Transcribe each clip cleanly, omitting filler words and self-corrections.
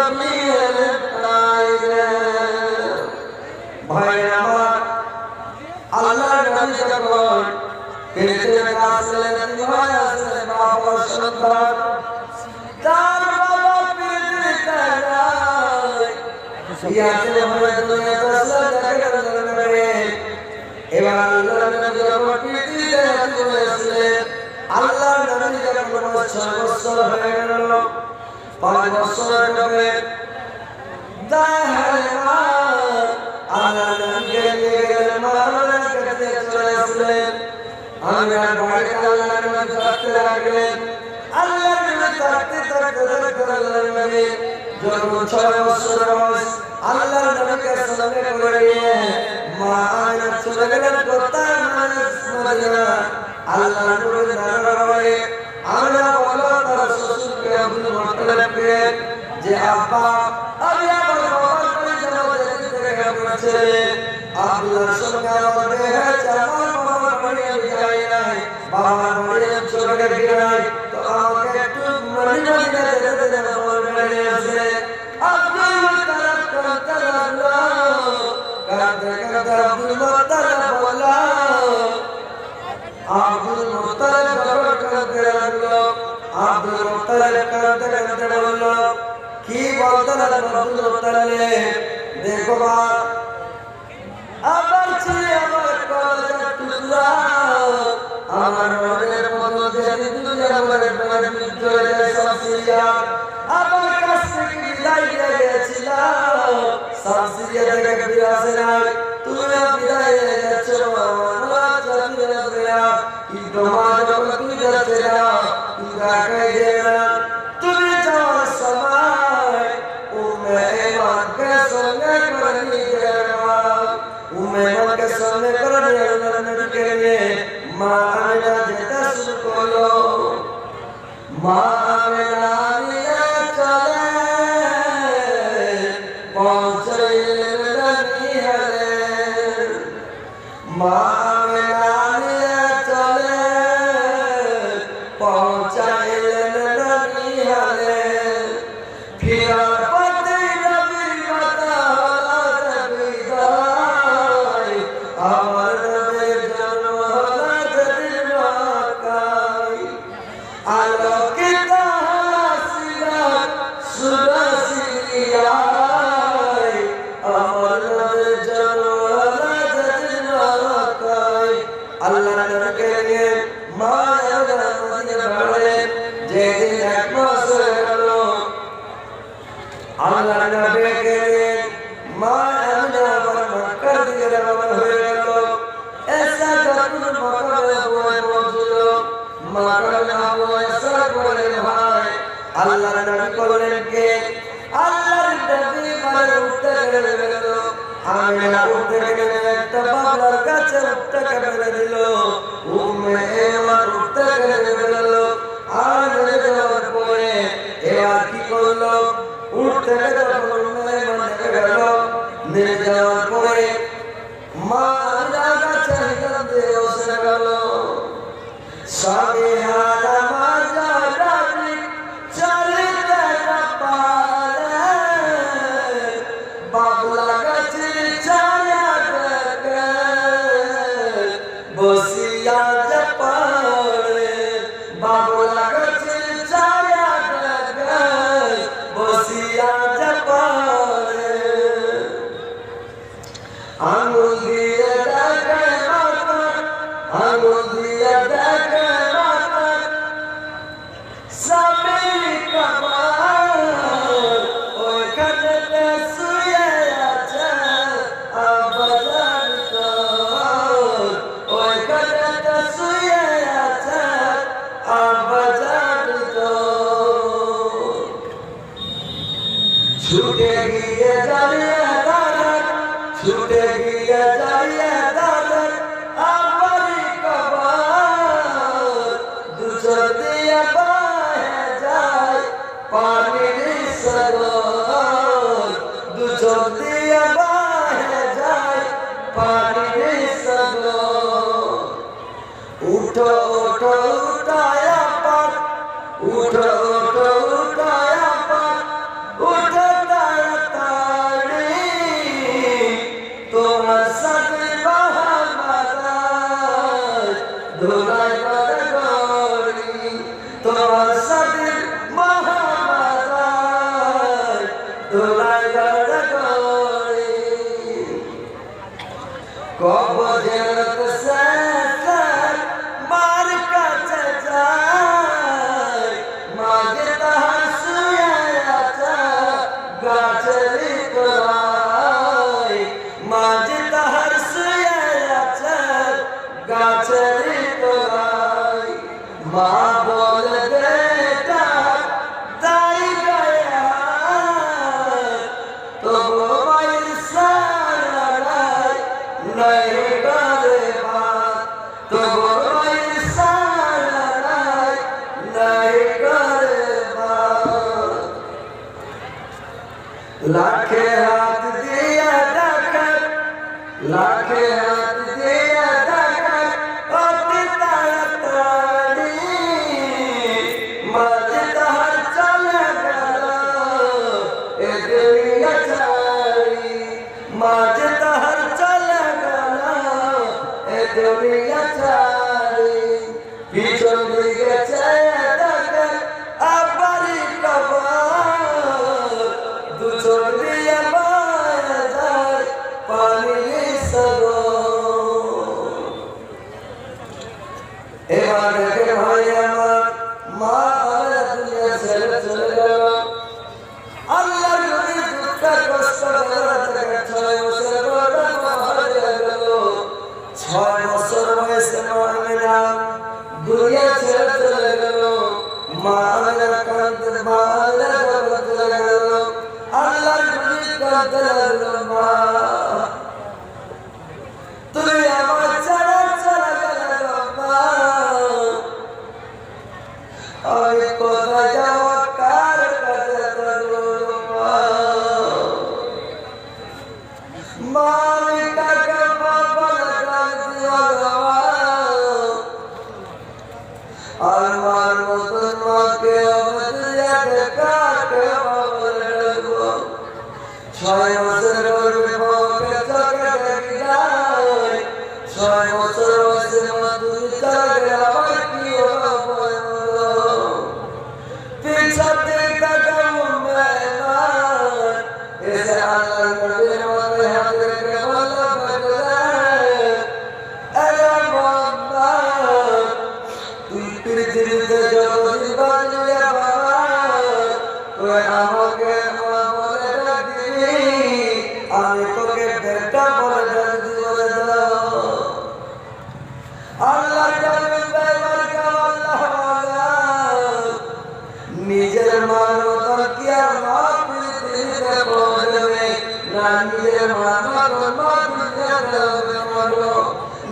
নবী এলেন তাইরে ভাই আমার আল্লাহর নবী যখন পৃথিবীতে আসলেন ভাই আসলেন বাবার সন্তান তার বাবা পৃথিবীতে নাই ইয়াতে হয়ে দুনিয়াতে আসলেন দেখে এবার আল্লাহর নবী যখন পৃথিবীতে আসলেন আল্লাহর নবী যখন 6 বছর হয়ে গেল 5 বছর হবে দাহরা আল্লাহর নবী গেলেন মাওলানা কাছে চলে আসলেন আমরা বাড়ি আল্লাহর নবী থাকতে লাগলেন আল্লাহর নবী থাকতে আল্লাহর নবী যখন 6 বছর বয়স আল্লাহর নবীকে সামনে করে নিয়ে মা আমিনা চলে গেলেন কোথায় মদিনা আল্লাহর নবী নারায়ে আমরা বলো তার শ্বশুরকে আব্দুল মুত্তালিবকে যে আব্বা আমি আমার বাবার বাড়ি যাব যেতে গেছে আব্দুল্লাহর সঙ্গে আমার দেখা আমার বাবার বাড়ি আমি যাই নাই বাবার বাড়ি চলে গেছি নাই তো আমাকে একটু মদিনা যেতে দেন আমার বাড়ি আছে আব্দুল মুত্তালিব কাঁদতে লাগলো কাঁদতে কাঁদতে আব্দুল মুত্তালিব বলল আব্দুল মুত্তালিব কাঁদতে লাগলো আব্দুল মুত্তালিব কাঁদতে কাঁদতে বলল কি বলতে লাগলো আব্দুল মুত্তালিব দেখো মা আমার ছেলে আমার কলেজের টুকরা আমার মনের মধ্যে দুনিয়া আমার প্রাণে চলে সামসিয়া আমার কাছ থেকে বিদায় নিয়ে গেছিল সামসিয়া থেকে ফিরে আসে নাই তুমি বিদায় নিয়ে যাচ্ছ আমার চাকরি আসবে না কিন্তু মা যখন তুমি যাচ্ছে না তুমি একাই যেও না তুমি যাওয়ার সময় উম্মে ইমানকে সঙ্গে করে নিয়ে যাও উম্মে ইমানকে সঙ্গে করে নিয়ে আল্লাহর নবীকে নিয়ে মা আমিনা যেতে শুরু করলো মা আমিনা নিয়ে চলে পৌঁছাইলেন নিহালে মা আমিনা নিয়ে চলে পৌঁছাইলেন নিহালে ফিরার পথে নবীর মাতা হলো বিদায় আমার নবীর জন্ম হলো যেদিন মক্কায় আলোকিত হলো সিরাত সুরাসিয়ায় আমার নবীর জন্ম হলো যেদিন মক্কায় আল্লাহর নবীকে নিয়ে মা আমিনা মদিনা গেলেন যেদিন 1 মাস হয়ে গেল আল্লাহর নবীকে নিয়ে মা আমিনা আবার মক্কার দিকে রওনা হয়ে গেল এসা যখন মক্কায় পৌঁছলো মক্কার আবু এসা বলে ভাই আল্লাহর নবী বললেন কে আল্লাহর নবী মানে উঠতে গেল আমিনা উঠতে গেলে একটা বাবলার কাছে উঠতে ফেলে দিল উম্মে ইমান উঠতে গেল আর যাওয়ার পরে এবার কি করলো উঠতে গেল উম্মে ইমান গেল নিয়ে যাওয়ার পরে মা আমিনা কাছে হিলাতে বসে গেল সাবিহানা মাজা নবী চলতে পারে বাবলা গাছে ছায়া দেখে বসিয়া যে পারে বাবলা গাছে ছায়া দেখে বসিয়া যে পারে लाखे हाथ दिया दाकर, लाखे हाथ दिया दाकर, ओती ताड़ाताड़ी मस्जिद हर चला गया ए दुनिया सारी, मस्जिद हर चला गया ए दुनिया सारी, पिछड़ दिए चला दाकर आबारी कबार, दूसर दिया बाजार पानी सरो। এবার দেখে ভাই আমার মা আল্লাহ দুনিয়া ছেড়ে চলে গেল, আল্লাহ নবী দুঃখ কষ্ট করে 6 বছর বড় হয়ে গেল, 6 বছর বয়সে আমিনা দুনিয়া ছেড়ে চলে গেল, মা আমিনা কাঁদতে মা আল্লাহ চলে গেল, আল্লাহ নবী কাঁদতে লাগলো, মা তুমি আমার ছাড়া চলে গেল, মা আমি কোথায় যাব কার কাছে করবো, মা আমি কাকে বাবা আর মার মতন মাকে অবদিয়াকে কাকে বাবা ডাকবো, 6 বছর গর্ভে মাকে চোখে দেখি নাই, 6 বছর বয়সে মা তুমি চলে গেলে আমার কি হবো, পিছাতে টাকা মেহমান এসে আল্লাহ নবীর মাথায় হাত রেখে বলল, আরে বাবা তুই পৃথিবীতে যতদিন বাঁচবি বাবা তুই আমাকে মা বলে ডাক দিবি, আমি তোকে বেটা বলে ডাক দিব, বলে দাও। আল্লাহ নিজের মার মতন কি আর মা পৃথিবীতে পড়বে না, নিজের মার মতন মা পৃথিবীতে পড়বে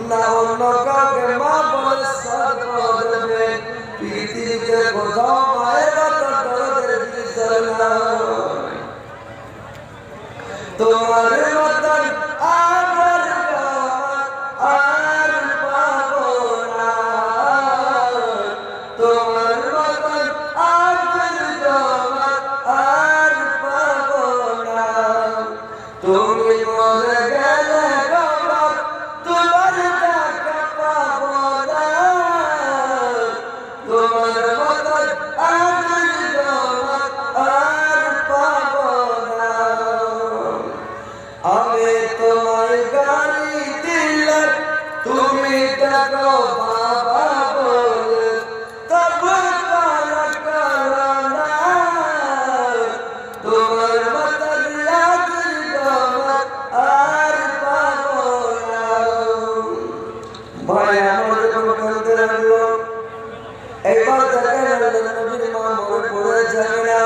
না, অন্য কাউকে মা বলে সাথ করবে, পৃথিবীতে কোথাও মায়ের মতো দরদের জিনিস না, তোমার মতন আদর আর পাবো না, তোমার মতন আদর আর পাবো না, তুমি মরে গেলে বাবা তোমার দেখা পাবো না, তোমার মতন আদর আর পাবো না, আমি তোমায় গালি দিলাম তুমি দেখো বাবা বলে, তবু কারা কারা না, তোমার মতন আর পাবো না। ভাই আমার যখন কাঁদতে লাগলো, একবার দেখেন আল্লাহ নবীর মা মরে পড়ে যাবে না,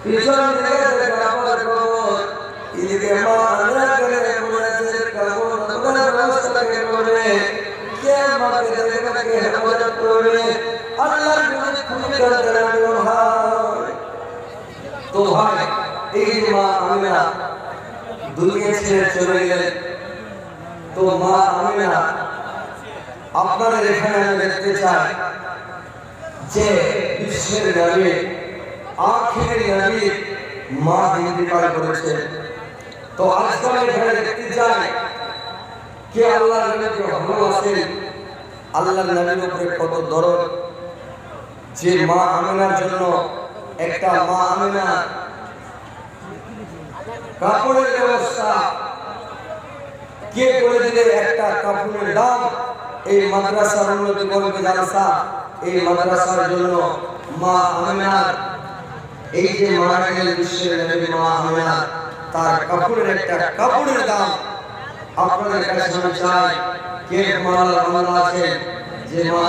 পিছন দিকে দেখে আমার খবর, এদিকে মা আল্লাহ করে পড়েছে খবর, তোমার ব্যবস্থা কে করবে, কে মাকে দেখবে, কে হেফাজত করবে, আল্লাহর নবী খুবই কাঁদতে লাগলো। ভাই তো ভাই এই মা আমিনা দুনিয়া ছেড়ে চলে গেলেন, তো মা আমিনা আপনাদের এখানে আমি দেখতে চাই যে বিশ্বের নবী আখিরি নবী মা ইন্তিকাল করেছেন, তো আজকাল এখানে দেখতে চাই কে আল্লাহর নবীকে ভালোবাসেন, আল্লাহর নবীর উপরে কত দরদ, যে মা আমিনার জন্য একটা মা আমিনা কাপড়ের ব্যবস্থা কে করে দিলে, একটা কাপড়ের দাম, এই মাদ্রাসার উন্নতি করবে জালসা, এই মাদ্রাসার জন্য মা আমিনার এই যে মারা গেলেন বিশ্বের নবী মা আমিনা, তার কাপড়ের একটা কাপড়ের দাম আপনাদের কাছে আমি চাই, কে মাল আছে যে মা